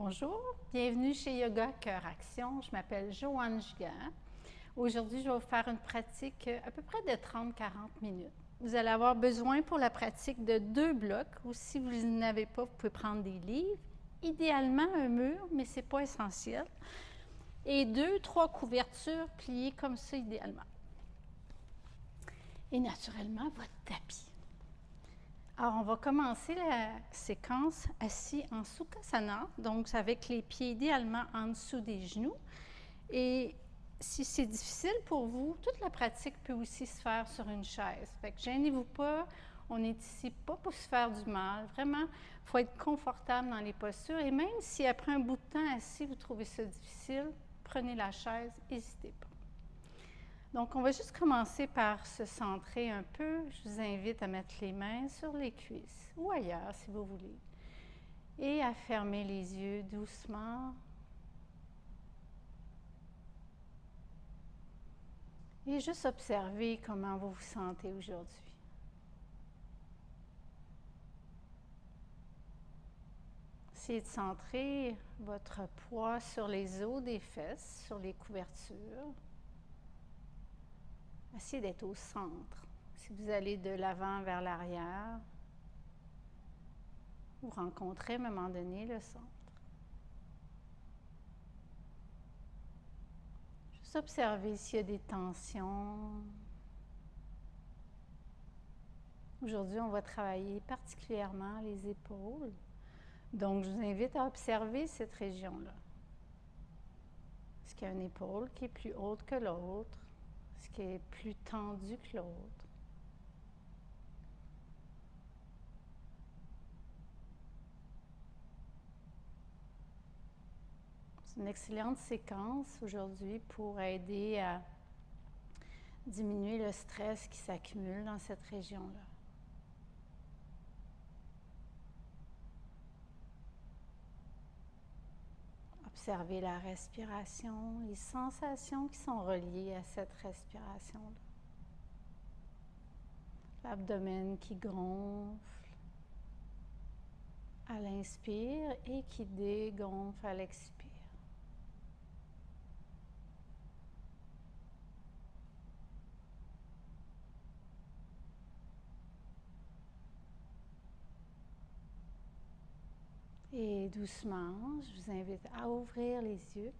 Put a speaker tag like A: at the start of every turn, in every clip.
A: Bonjour, bienvenue chez Yoga Cœur Action. Je m'appelle Joanne Giguère. Aujourd'hui, je vais vous faire une pratique à peu près de 30-40 minutes. Vous allez avoir besoin pour la pratique de 2 blocs, ou si vous n'avez pas, vous pouvez prendre des livres. Idéalement, un mur, mais ce n'est pas essentiel. Et 2-3 couvertures pliées comme ça, idéalement. Et naturellement, votre tapis. Alors, on va commencer la séquence assis en Sukhasana, donc avec les pieds idéalement en dessous des genoux. Et si c'est difficile pour vous, toute la pratique peut aussi se faire sur une chaise. Fait que gênez-vous pas, on n'est ici pas pour se faire du mal. Vraiment, il faut être confortable dans les postures. Et même si après un bout de temps assis, vous trouvez ça difficile, prenez la chaise, n'hésitez pas. Donc, on va juste commencer par se centrer un peu. Je vous invite à mettre les mains sur les cuisses ou ailleurs si vous voulez. Et à fermer les yeux doucement. Et juste observer comment vous vous sentez aujourd'hui. Essayez de centrer votre poids sur les os des fesses, sur les couvertures. Essayez d'être au centre. Si vous allez de l'avant vers l'arrière, vous rencontrez à un moment donné le centre. Juste observez s'il y a des tensions. Aujourd'hui, on va travailler particulièrement les épaules. Donc, je vous invite à observer cette région-là. Est-ce qu'il y a une épaule qui est plus haute que l'autre? Est-ce qu'elle est plus tendue que l'autre? C'est une excellente séquence aujourd'hui pour aider à diminuer le stress qui s'accumule dans cette région-là. Observez la respiration, les sensations qui sont reliées à cette respiration-là. L'abdomen qui gonfle à l'inspire et qui dégonfle à l'expire. Et doucement, je vous invite à ouvrir les yeux.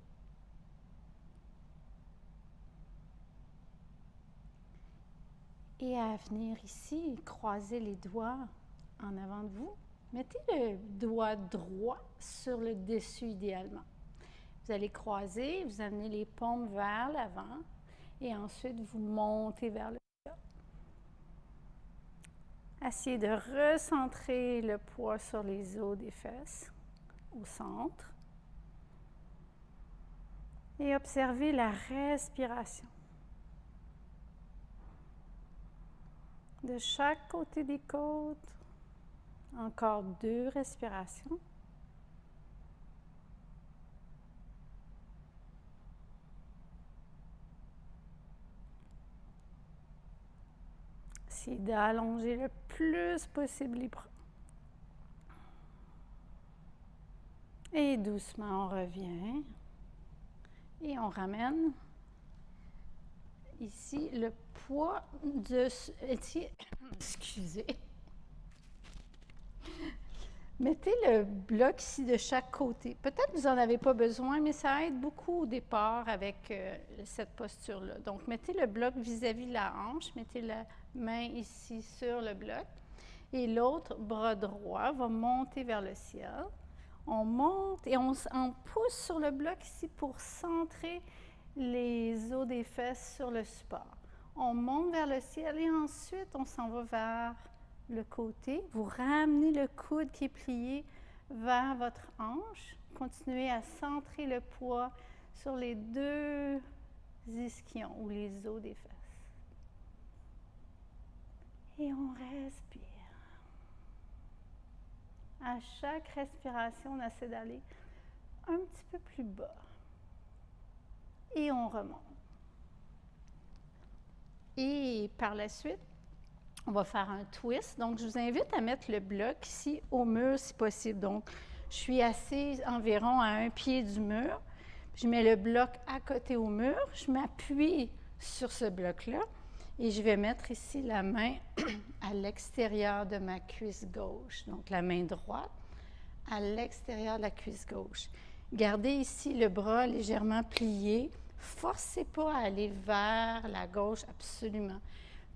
A: Et à venir ici, croiser les doigts en avant de vous. Mettez le doigt droit sur le dessus idéalement. Vous allez croiser, vous amenez les paumes vers l'avant et ensuite vous montez vers le bas. Essayez de recentrer le poids sur les os des fesses, au centre. Et observez la respiration. De chaque côté des côtes, encore 2 respirations. Essayez d'allonger le plus possible les bras. Et doucement, on revient. Et on ramène ici le poids de... Excusez. Mettez le bloc ici de chaque côté. Peut-être que vous n'en avez pas besoin, mais ça aide beaucoup au départ avec cette posture-là. Donc, mettez le bloc vis-à-vis de la hanche. Mettez la main ici sur le bloc. Et l'autre bras droit va monter vers le ciel. On monte et on pousse sur le bloc ici pour centrer les os des fesses sur le support. On monte vers le ciel et ensuite on s'en va vers le côté. Vous ramenez le coude qui est plié vers votre hanche. Continuez à centrer le poids sur les 2 ischions ou les os des fesses. Et on respire. À chaque respiration, on essaie d'aller un petit peu plus bas. Et on remonte. Et par la suite, on va faire un twist. Donc, je vous invite à mettre le bloc ici au mur si possible. Donc, Je suis assise environ à un pied du mur. Je mets le bloc à côté au mur. Je m'appuie sur ce bloc-là et je vais mettre ici la main à l'extérieur de ma cuisse gauche. Donc, la main droite à l'extérieur de la cuisse gauche. Gardez ici le bras légèrement plié. Forcez pas à aller vers la gauche, absolument.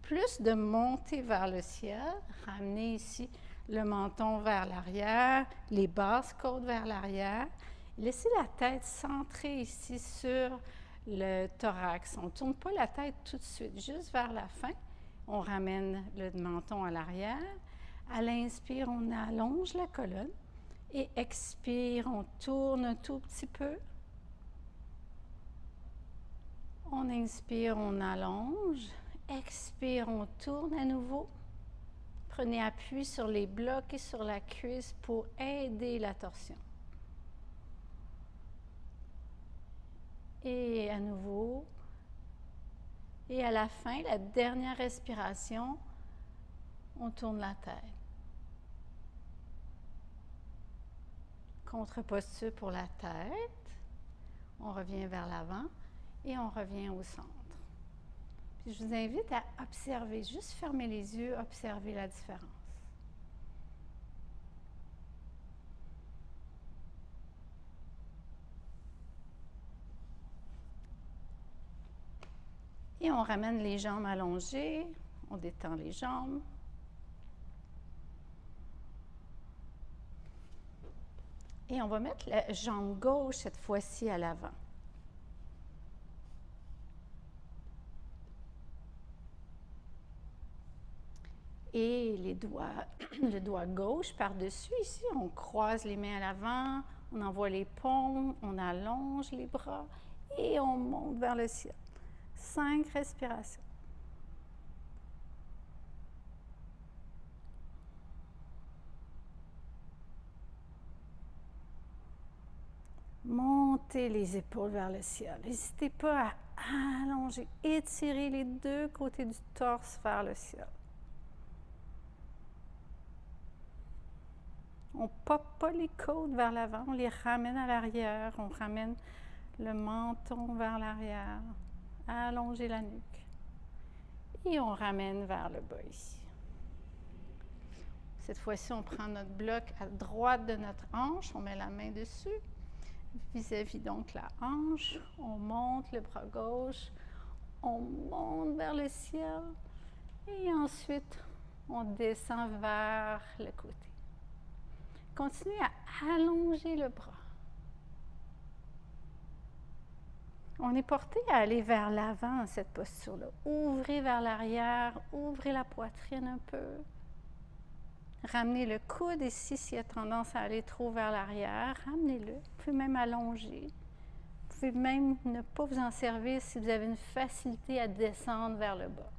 A: Plus de monter vers le ciel. Ramenez ici le menton vers l'arrière, les basses côtes vers l'arrière. Laissez la tête centrée ici sur le thorax. On ne tourne pas la tête tout de suite, juste vers la fin. On ramène le menton à l'arrière. À l'inspire, on allonge la colonne. Et expire, on tourne un tout petit peu. On inspire, on allonge. Expire, on tourne à nouveau. Prenez appui sur les blocs et sur la cuisse pour aider la torsion. Et à nouveau. Et à la fin, la dernière respiration, on tourne la tête. Contre-posture pour la tête. On revient vers l'avant et on revient au centre. Puis je vous invite à observer, juste fermer les yeux, observer la différence. Et on ramène les jambes allongées, on détend les jambes. Et on va mettre la jambe gauche cette fois-ci à l'avant. Et les doigts, le doigt gauche par-dessus ici, on croise les mains à l'avant, on envoie les paumes, on allonge les bras et on monte vers le ciel. 5 respirations. Montez les épaules vers le ciel. N'hésitez pas à allonger, étirer les deux côtés du torse vers le ciel. On ne pop pas les côtes vers l'avant, on les ramène à l'arrière, on ramène le menton vers l'arrière, allonger la nuque. Et on ramène vers le bas ici. Cette fois-ci, on prend notre bloc à droite de notre hanche, on met la main dessus, vis-à-vis donc la hanche, on monte le bras gauche, on monte vers le ciel et ensuite on descend vers le côté. Continuez à allonger le bras. On est porté à aller vers l'avant dans cette posture-là. Ouvrez vers l'arrière, ouvrez la poitrine un peu. Ramenez le coude ici s'il y a tendance à aller trop vers l'arrière. Ramenez-le. Vous pouvez même allonger. Vous pouvez même ne pas vous en servir si vous avez une facilité à descendre vers le bas.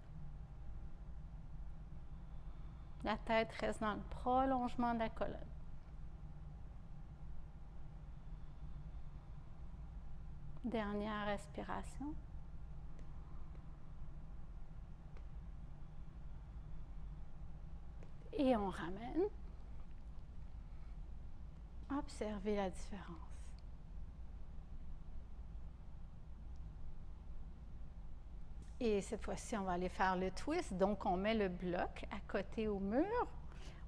A: La tête reste dans le prolongement de la colonne. Dernière respiration. Et on ramène. Observez la différence. Et cette fois-ci, on va aller faire le twist. Donc, on met le bloc à côté au mur.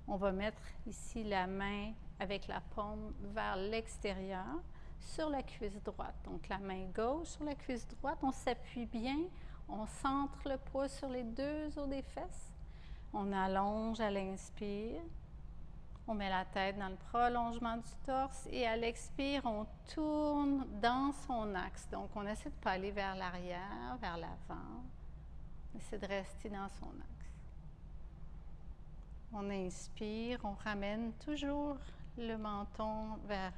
A: On va mettre ici la main avec la paume vers l'extérieur sur la cuisse droite. Donc, la main gauche sur la cuisse droite. On s'appuie bien. On centre le poids sur les deux os des fesses. On allonge à l'inspire. On met la tête dans le prolongement du torse et à l'expire, on tourne dans son axe. Donc, on essaie de ne pas aller vers l'arrière, vers l'avant. On essaie de rester dans son axe. On inspire, on ramène toujours le menton vers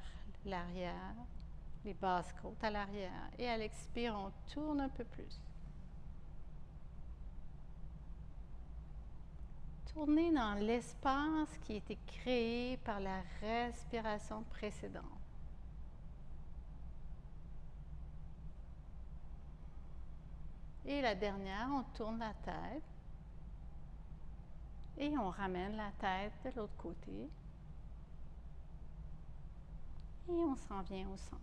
A: l'arrière, les basses côtes à l'arrière. Et à l'expire, on tourne un peu plus. Tournez dans l'espace qui a été créé par la respiration précédente. Et la dernière, on tourne la tête et on ramène la tête de l'autre côté. Et on s'en vient au centre.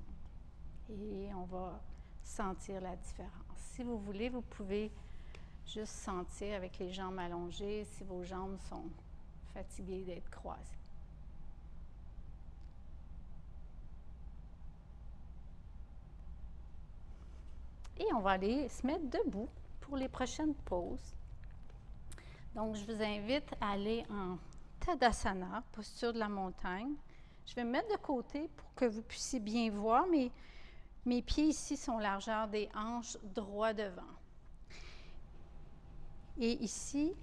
A: Et on va sentir la différence. Si vous voulez, vous pouvez juste sentir avec les jambes allongées si vos jambes sont fatiguées d'être croisées. Et on va aller se mettre debout pour les prochaines pauses. Donc, je vous invite à aller en Tadasana, posture de la montagne. Je vais me mettre de côté pour que vous puissiez bien voir. Mes pieds ici sont largeur des hanches, droit devant. Et ici,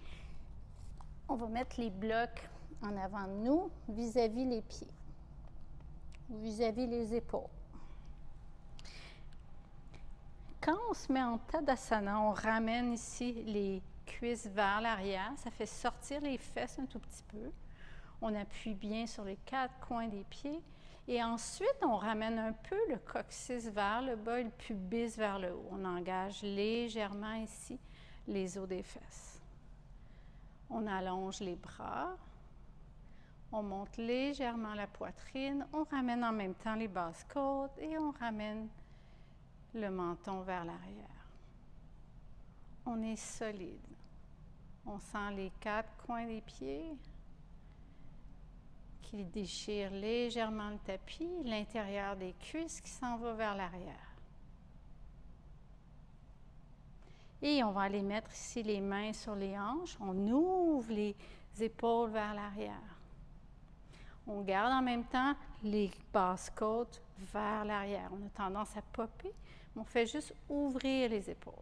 A: on va mettre les blocs en avant de nous, vis-à-vis les pieds, vis-à-vis les épaules. Quand on se met en Tadasana, on ramène ici les cuisses vers l'arrière. Ça fait sortir les fesses un tout petit peu. On appuie bien sur les 4 coins des pieds. Et ensuite, on ramène un peu le coccyx vers le bas et le pubis vers le haut. On engage légèrement ici les os des fesses. On allonge les bras. On monte légèrement la poitrine. On ramène en même temps les basses côtes et on ramène le menton vers l'arrière. On est solide. On sent les 4 coins des pieds qui déchirent légèrement le tapis, l'intérieur des cuisses qui s'en va vers l'arrière. Et on va aller mettre ici les mains sur les hanches. On ouvre les épaules vers l'arrière. On garde en même temps les basses côtes vers l'arrière. On a tendance à popper, mais on fait juste ouvrir les épaules.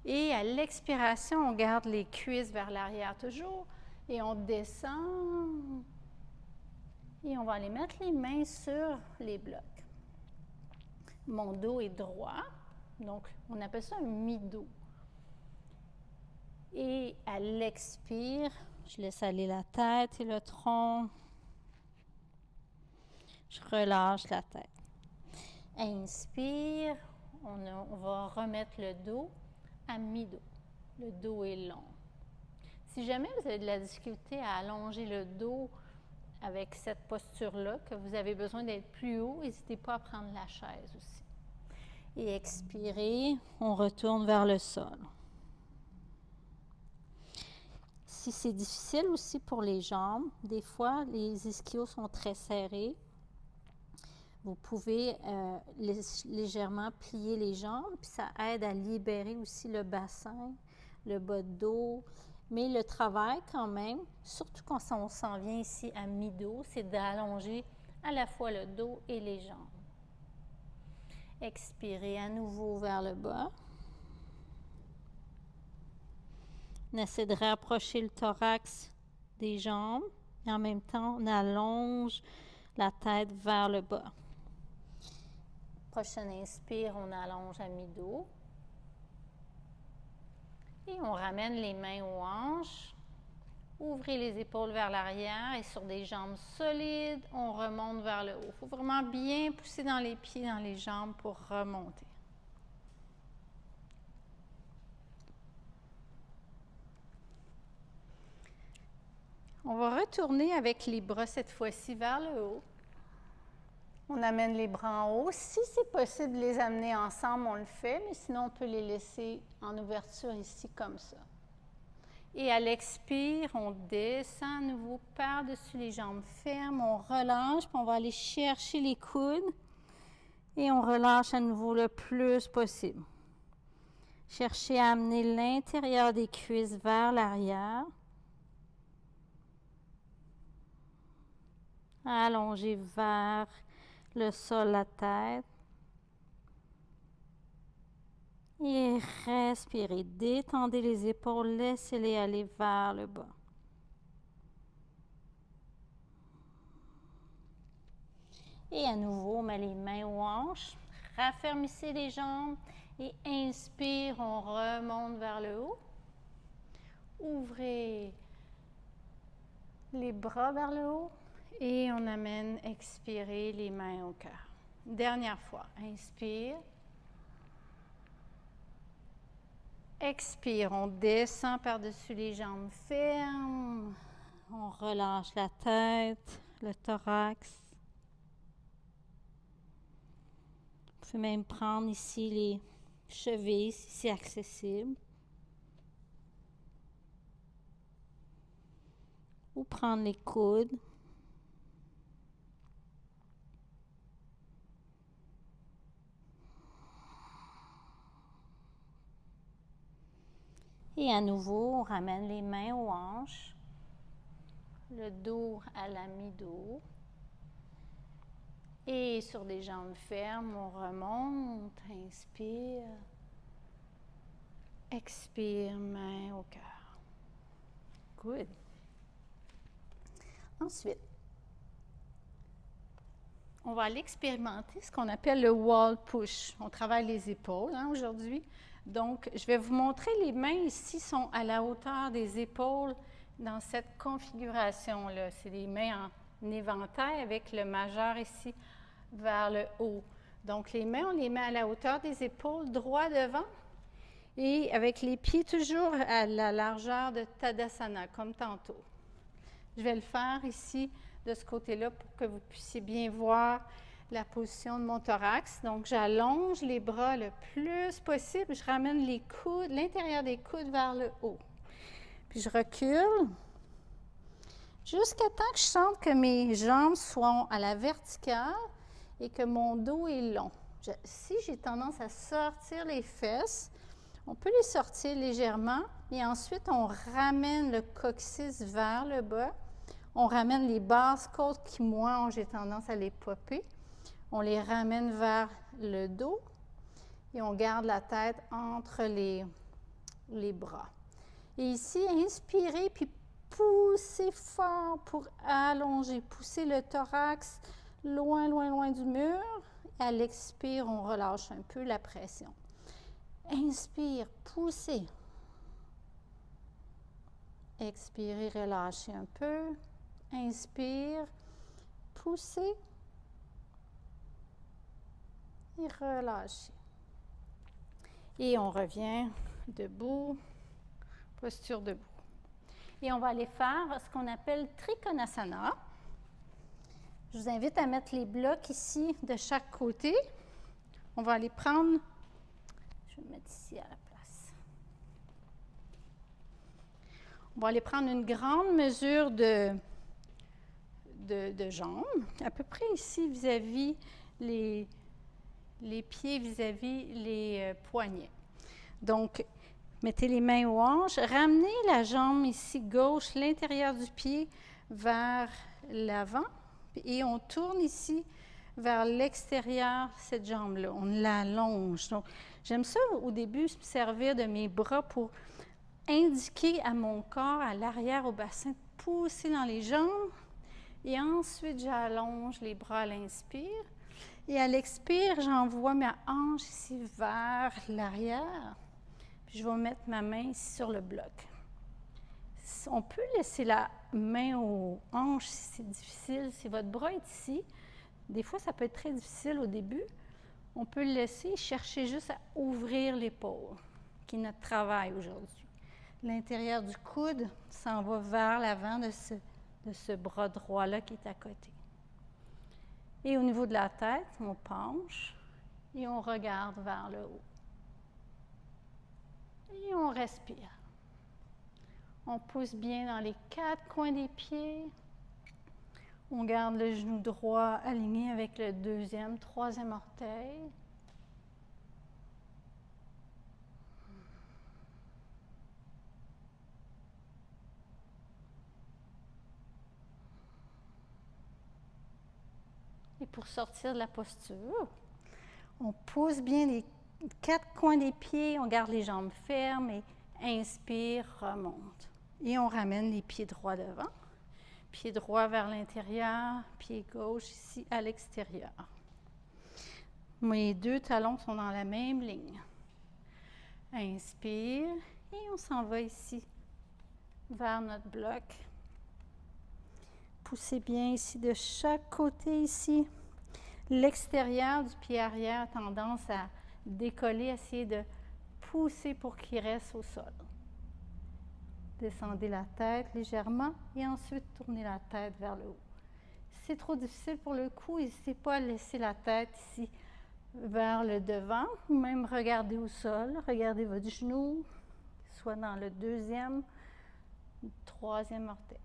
A: Et à l'expiration, on garde les cuisses vers l'arrière toujours et on descend. Et on va aller mettre les mains sur les blocs. Mon dos est droit, donc on appelle ça un mi-dos. Et à l'expire, je laisse aller la tête et le tronc. Je relâche la tête. Inspire, on va remettre le dos à mi-dos. Le dos est long. Si jamais vous avez de la difficulté à allonger le dos avec cette posture-là, que vous avez besoin d'être plus haut, n'hésitez pas à prendre la chaise aussi. Et expirez, on retourne vers le sol. Si c'est difficile aussi pour les jambes, des fois les ischios sont très serrés. Vous pouvez légèrement plier les jambes, puis ça aide à libérer aussi le bassin, le bas de dos. Mais le travail quand même, surtout quand on s'en vient ici à mi-dos, c'est d'allonger à la fois le dos et les jambes. Expirez à nouveau vers le bas. On essaie de rapprocher le thorax des jambes et en même temps, on allonge la tête vers le bas. Prochaine inspire, on allonge à mi-dos. Et on ramène les mains aux hanches. Ouvrez les épaules vers l'arrière et sur des jambes solides, on remonte vers le haut. Il faut vraiment bien pousser dans les pieds, dans les jambes pour remonter. On va retourner avec les bras cette fois-ci vers le haut. On amène les bras en haut. Si c'est possible de les amener ensemble, on le fait, mais sinon on peut les laisser en ouverture ici comme ça. Et à l'expire, on descend à nouveau par-dessus les jambes fermes, on relâche, puis on va aller chercher les coudes et on relâche à nouveau le plus possible. Cherchez à amener l'intérieur des cuisses vers l'arrière. Allongez vers le sol la tête. Et respirez, détendez les épaules, laissez-les aller vers le bas. Et à nouveau, on met les mains aux hanches, raffermissez les jambes et inspire, on remonte vers le haut. Ouvrez les bras vers le haut et on amène, expirez, les mains au cœur. Dernière fois, inspire. Expire, on descend par-dessus les jambes fermes. On relâche la tête, le thorax. Vous pouvez même prendre ici les chevilles si c'est accessible. Ou prendre les coudes. Et à nouveau, on ramène les mains aux hanches, le dos à la mi-dos. Et sur des jambes fermes, on remonte, inspire, expire, main au cœur. Good. Ensuite, on va aller expérimenter ce qu'on appelle le wall push. On travaille les épaules aujourd'hui. Donc, je vais vous montrer, les mains ici sont à la hauteur des épaules dans cette configuration-là. C'est des mains en éventail avec le majeur ici vers le haut. Donc, les mains, on les met à la hauteur des épaules, droit devant, et avec les pieds toujours à la largeur de Tadasana, comme tantôt. Je vais le faire ici, de ce côté-là, pour que vous puissiez bien voir la position de mon thorax. Donc, j'allonge les bras le plus possible. Je ramène les coudes, l'intérieur des coudes vers le haut. Puis, je recule jusqu'à temps que je sente que mes jambes soient à la verticale et que mon dos est long. Si j'ai tendance à sortir les fesses, on peut les sortir légèrement et ensuite, on ramène le coccyx vers le bas. On ramène les basses côtes qui, moi, j'ai tendance à les popper. On les ramène vers le dos et on garde la tête entre les bras. Et ici, inspirez puis poussez fort pour allonger. Poussez le thorax loin, loin, loin du mur. Et à l'expire, on relâche un peu la pression. Inspire, poussez. Expirez, relâchez un peu. Inspire, poussez. Et relâchez. Et on revient debout, posture debout. Et on va aller faire ce qu'on appelle Trikonasana. Je vous invite à mettre les blocs ici de chaque côté. On va aller prendre, je vais le mettre ici à la place. On va aller prendre une grande mesure de jambes, à peu près ici vis-à-vis les pieds, vis-à-vis les poignets. Donc, mettez les mains aux hanches, ramenez la jambe ici gauche, l'intérieur du pied vers l'avant et on tourne ici vers l'extérieur cette jambe-là. On l'allonge. Donc, j'aime ça au début me servir de mes bras pour indiquer à mon corps, à l'arrière, au bassin, de pousser dans les jambes et ensuite j'allonge les bras à l'inspire. Et à l'expire, j'envoie ma hanche ici vers l'arrière. Puis je vais mettre ma main ici sur le bloc. On peut laisser la main aux hanches si c'est difficile. Si votre bras est ici, des fois ça peut être très difficile au début. On peut le laisser, chercher juste à ouvrir l'épaule, qui est notre travail aujourd'hui. L'intérieur du coude s'en va vers l'avant de ce bras droit-là qui est à côté. Et au niveau de la tête, on penche et on regarde vers le haut. Et on respire. On pousse bien dans les 4 coins des pieds. On garde le genou droit aligné avec le 2e, 3e orteil. Et pour sortir de la posture, on pousse bien les 4 coins des pieds, on garde les jambes fermes et inspire, remonte. Et on ramène les pieds droits devant, pied droit vers l'intérieur, pied gauche ici à l'extérieur. Mes 2 talons sont dans la même ligne. Inspire et on s'en va ici vers notre bloc. Poussez bien ici de chaque côté ici. L'extérieur du pied arrière a tendance à décoller, essayer de pousser pour qu'il reste au sol. Descendez la tête légèrement et ensuite tournez la tête vers le haut. Si c'est trop difficile pour le cou, n'hésitez pas à laisser la tête ici vers le devant, ou même regardez au sol, regardez votre genou, soit dans le deuxième, troisième orteil.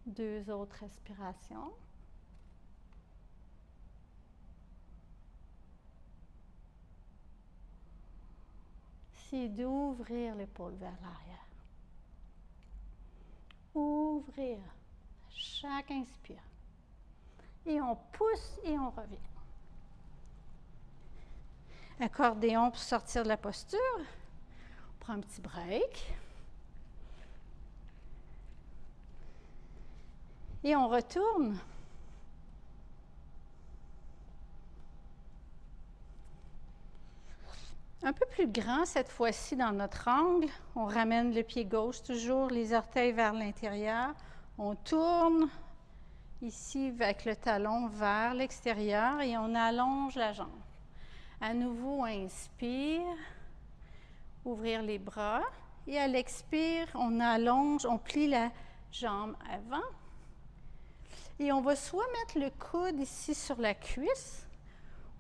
A: Deux autres respirations. C'est d'ouvrir l'épaule vers l'arrière. Ouvrir. Chaque inspire. Et on pousse et on revient. Accordéon pour sortir de la posture. On prend un petit break. Et on retourne. Un peu plus grand cette fois-ci dans notre angle. On ramène le pied gauche toujours, les orteils vers l'intérieur. On tourne ici avec le talon vers l'extérieur et on allonge la jambe. À nouveau, inspire, ouvrir les bras. Et à l'expire, on allonge, on plie la jambe avant. Et on va soit mettre le coude ici sur la cuisse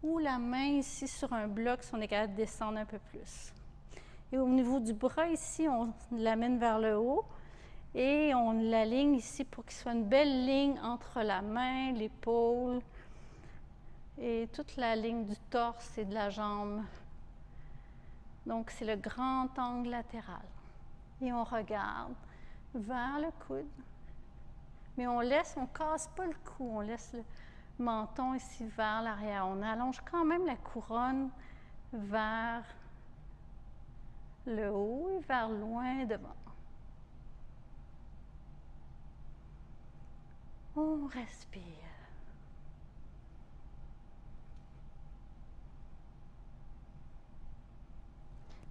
A: ou la main ici sur un bloc si on est capable de descendre un peu plus. Et au niveau du bras ici, on l'amène vers le haut et on l'aligne ici pour qu'il soit une belle ligne entre la main, l'épaule et toute la ligne du torse et de la jambe. Donc, c'est le grand angle latéral. Et on regarde vers le coude. Mais on casse pas le cou, on laisse le menton ici vers l'arrière. On allonge quand même la couronne vers le haut et vers loin devant. On respire.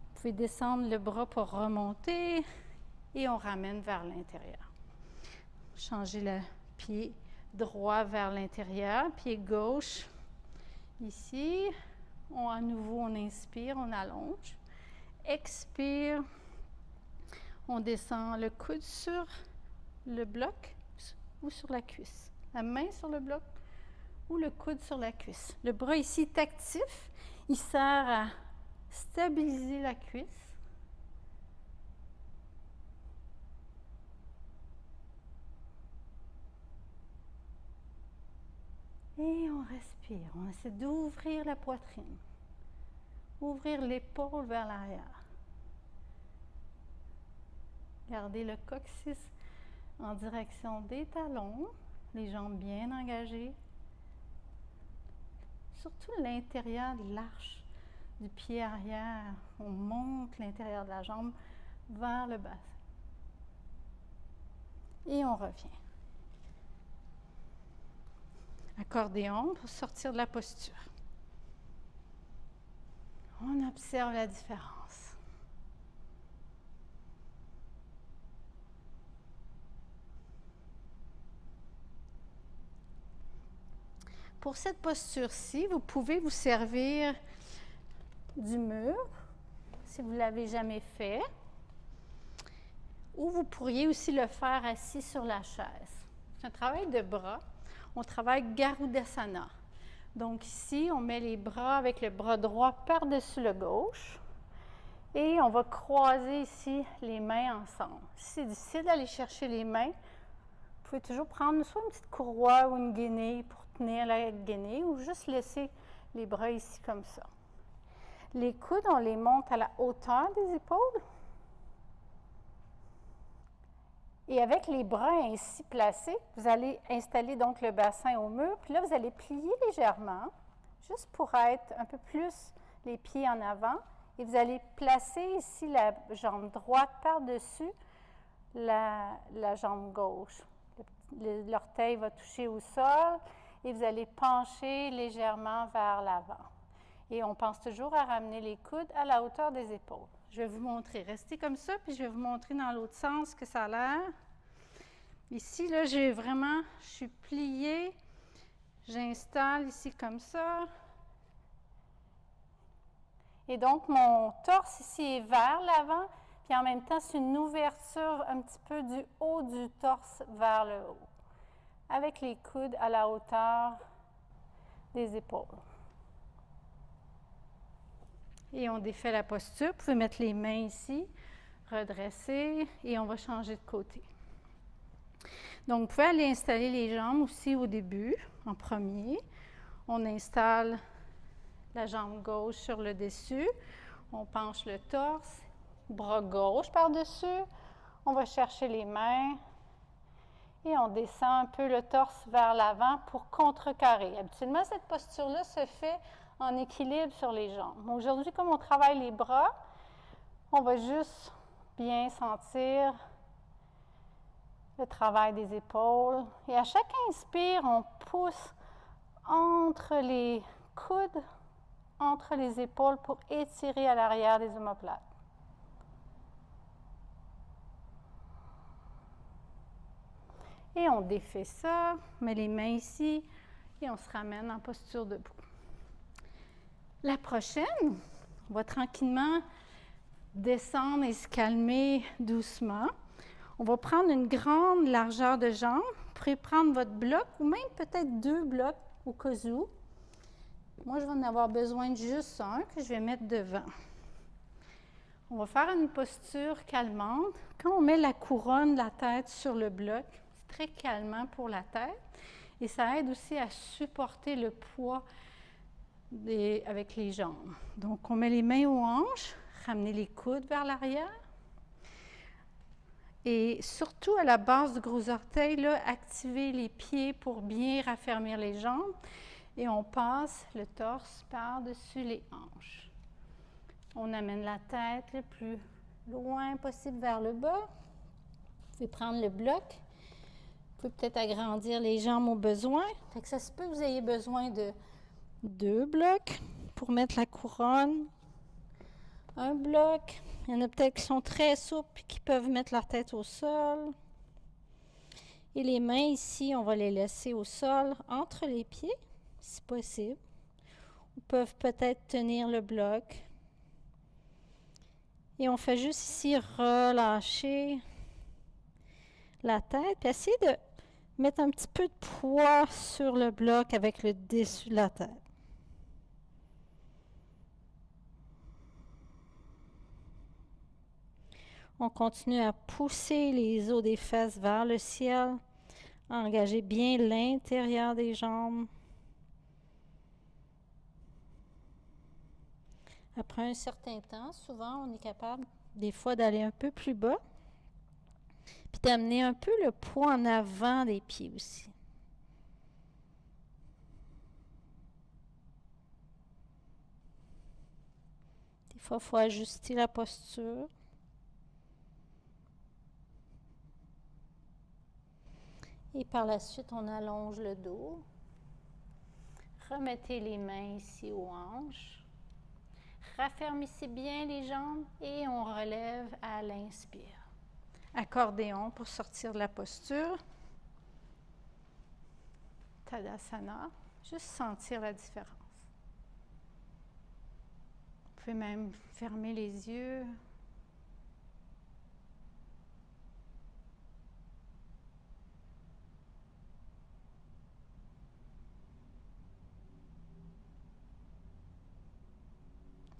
A: Vous pouvez descendre le bras pour remonter et on ramène vers l'intérieur. Changer le pied droit vers l'intérieur, pied gauche ici. À nouveau, on inspire, on allonge. Expire, on descend le coude sur le bloc ou sur la cuisse. La main sur le bloc ou le coude sur la cuisse. Le bras ici est actif. Il sert à stabiliser la cuisse. Et on respire. On essaie d'ouvrir la poitrine. Ouvrir l'épaule vers l'arrière. Gardez le coccyx en direction des talons. Les jambes bien engagées. Surtout l'intérieur de l'arche du pied arrière. On monte l'intérieur de la jambe vers le bassin. Et on revient. Accordéon pour sortir de la posture. On observe la différence. Pour cette posture-ci, vous pouvez vous servir du mur, si vous ne l'avez jamais fait, ou vous pourriez aussi le faire assis sur la chaise. C'est un travail de bras. On travaille Garudasana. Donc ici, on met les bras avec le bras droit par-dessus le gauche et on va croiser ici les mains ensemble. Si c'est difficile d'aller chercher les mains, vous pouvez toujours prendre soit une petite courroie ou une guenille pour tenir la guenille ou juste laisser les bras ici comme ça. Les coudes, on les monte à la hauteur des épaules. Et avec les bras ainsi placés, vous allez installer donc le bassin au mur. Puis là, vous allez plier légèrement, juste pour être un peu plus les pieds en avant. Et vous allez placer ici la jambe droite par-dessus la jambe gauche. L'orteil va toucher au sol et vous allez pencher légèrement vers l'avant. Et on pense toujours à ramener les coudes à la hauteur des épaules. Je vais vous montrer. Restez comme ça, puis je vais vous montrer dans l'autre sens que ça a l'air. Ici, là, je suis pliée. J'installe ici comme ça. Et donc, mon torse ici est vers l'avant, puis en même temps, c'est une ouverture un petit peu du haut du torse vers le haut, avec les coudes à la hauteur des épaules. Et on défait la posture. Vous pouvez mettre les mains ici, redresser, et on va changer de côté. Donc, vous pouvez aller installer les jambes aussi au début, en premier. On installe la jambe gauche sur le dessus. On penche le torse, bras gauche par-dessus. On va chercher les mains et on descend un peu le torse vers l'avant pour contrecarrer. Habituellement, cette posture-là se fait en équilibre sur les jambes. Aujourd'hui, comme on travaille les bras, on va juste bien sentir le travail des épaules. Et à chaque inspire, on pousse entre les coudes, entre les épaules pour étirer à l'arrière des omoplates. Et on défait ça, on met les mains ici et on se ramène en posture debout. La prochaine, on va tranquillement descendre et se calmer doucement. On va prendre une grande largeur de jambes. Vous pourrez prendre votre bloc ou même peut-être 2 blocs au cas où. Moi, je vais en avoir besoin de juste un que je vais mettre devant. On va faire une posture calmante. Quand on met la couronne de la tête sur le bloc, c'est très calmant pour la tête et ça aide aussi à supporter le poids avec les jambes. Donc, on met les mains aux hanches, ramenez les coudes vers l'arrière. Et surtout à la base du gros orteil, là, activez les pieds pour bien raffermir les jambes. Et on passe le torse par-dessus les hanches. On amène la tête le plus loin possible vers le bas. Vous pouvez prendre le bloc. Vous pouvez peut-être agrandir les jambes au besoin. Fait que ça se peut que vous ayez besoin de 2 blocs pour mettre la couronne. Un bloc. Il y en a peut-être qui sont très souples et qui peuvent mettre leur tête au sol. Et les mains ici, on va les laisser au sol entre les pieds, si possible. Ou peuvent peut-être tenir le bloc. Et on fait juste ici relâcher la tête. Puis essayer de mettre un petit peu de poids sur le bloc avec le dessus de la tête. On continue à pousser les os des fesses vers le ciel. Engager bien l'intérieur des jambes. Après un certain temps, souvent, on est capable, des fois, d'aller un peu plus bas. Puis d'amener un peu le poids en avant des pieds aussi. Des fois, il faut ajuster la posture. Et par la suite, on allonge le dos. Remettez les mains ici aux hanches. Raffermissez bien les jambes et on relève à l'inspire. Accordéon pour sortir de la posture. Tadasana. Juste sentir la différence. Vous pouvez même fermer les yeux.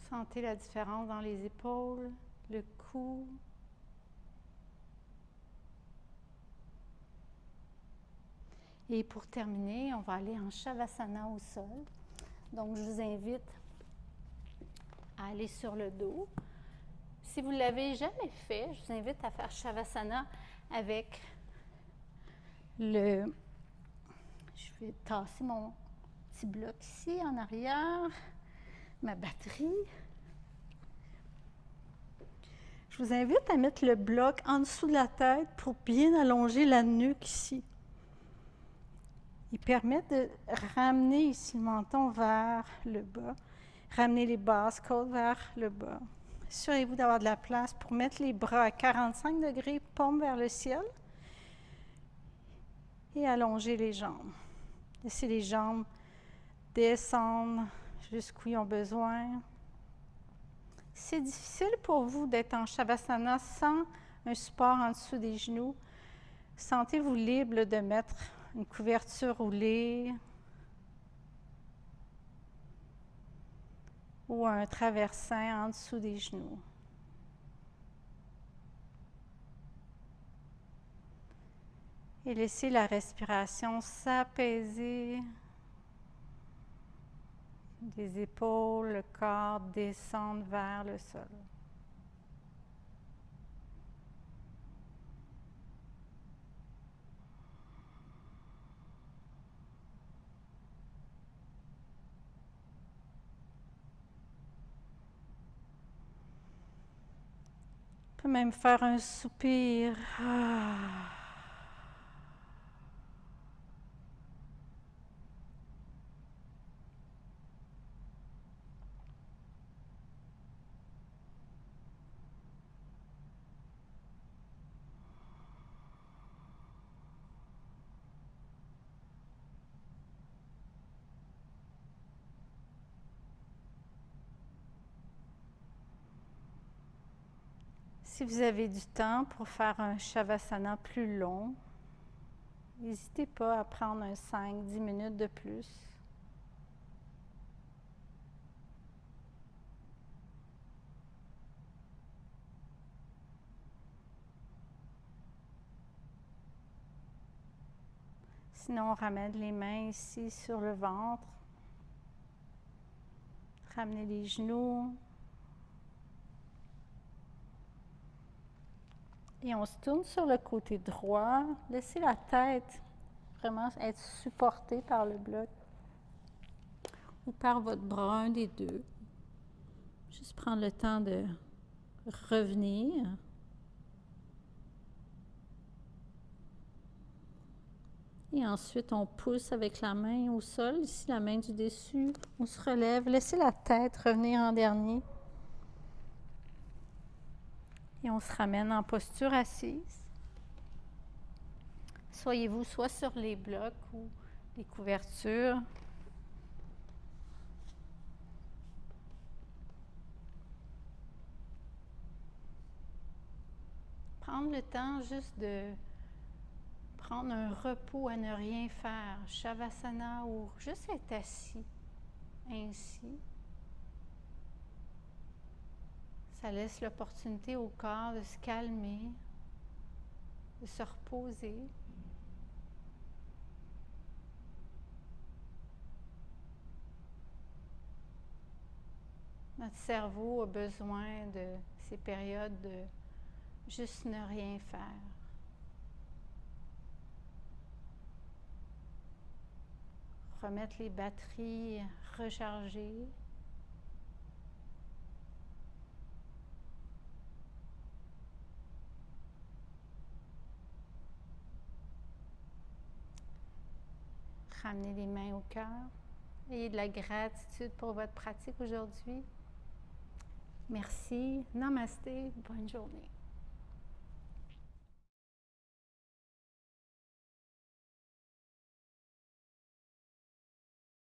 A: Sentez la différence dans les épaules, le cou. Et pour terminer, on va aller en Shavasana au sol. Donc, je vous invite à aller sur le dos. Si vous ne l'avez jamais fait, je vous invite à faire Shavasana avec le... Je vais tasser mon petit bloc ici en arrière, ma batterie. Je vous invite à mettre le bloc en dessous de la tête pour bien allonger la nuque ici. Il permet de ramener ici le menton vers le bas, ramener les basses côtes vers le bas. Assurez-vous d'avoir de la place pour mettre les bras à 45 degrés, paume vers le ciel, et allonger les jambes. Laissez les jambes descendre jusqu'où ils ont besoin. C'est difficile pour vous d'être en Shavasana sans un support en dessous des genoux. Sentez-vous libre de mettre une couverture roulée ou un traversin en dessous des genoux. Et laissez la respiration s'apaiser. Des épaules, le corps descendre vers le sol. On peut même faire un soupir. Si vous avez du temps pour faire un Shavasana plus long, n'hésitez pas à prendre un 5-10 minutes de plus. Sinon, on ramène les mains ici sur le ventre. Ramenez les genoux. Et on se tourne sur le côté droit. Laissez la tête vraiment être supportée par le bloc ou par votre bras, un des deux. Juste prendre le temps de revenir. Et ensuite, on pousse avec la main au sol. Ici, la main du dessus. On se relève. Laissez la tête revenir en dernier. Et on se ramène en posture assise. Soyez-vous soit sur les blocs ou les couvertures. Prendre le temps juste de prendre un repos à ne rien faire, Shavasana ou juste être assis ainsi. Ça laisse l'opportunité au corps de se calmer, de se reposer. Notre cerveau a besoin de ces périodes de juste ne rien faire. Remettre les batteries rechargées. Ramenez les mains au cœur. Ayez de la gratitude pour votre pratique aujourd'hui. Merci. Namasté. Bonne journée.